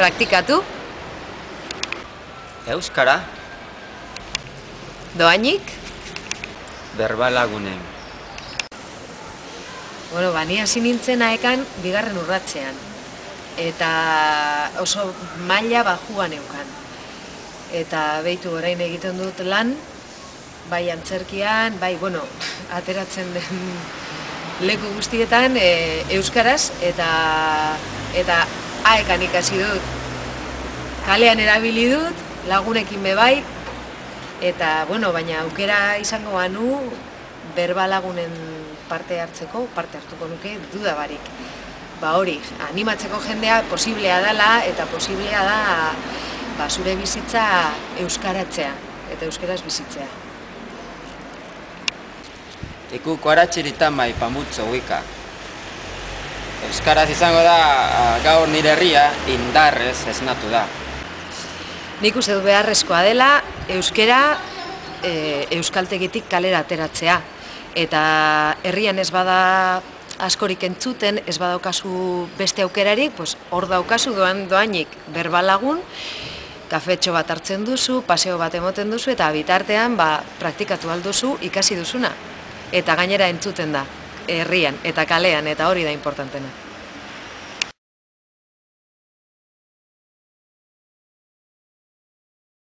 Praktikatu. Euskara. Doainik. Berbalagunen. Bueno, ni hasi nintzen aekan bigarren urratzean. Eta oso maila bajuan eukan. Eta behitu orain egiten dut lan, bai antzerkian, bai, ateratzen den leku guztietan euskaraz eta aekan ikasi dut. Kalean erabili dut, lagunekin bai, eta, baina aukera izango banu, berbalagunen parte hartuko nuke duda barik. Hori, animatzeko jendea posiblea dela eta posiblea da zure bizitza euskaratzea eta euskaraz bizitzea. Iku koaratxiritan mai pamutzo wika. Euskaraz izango da gaur nire herria indarrez esnatu da. Nik uste dut beharrezkoa dela euskara euskaltegitik kalera ateratzea. Eta herrian ez bada askorik entzuten, ez badaukazu beste aukerarik, hor daukazu doainik berbalagun, kafetxo bat hartzen duzu, paseo bat emoten duzu, eta bitartean praktikatu alduzu ikasi duzuna. Eta gainera entzuten da, herrian eta kalean, eta hori da importantena.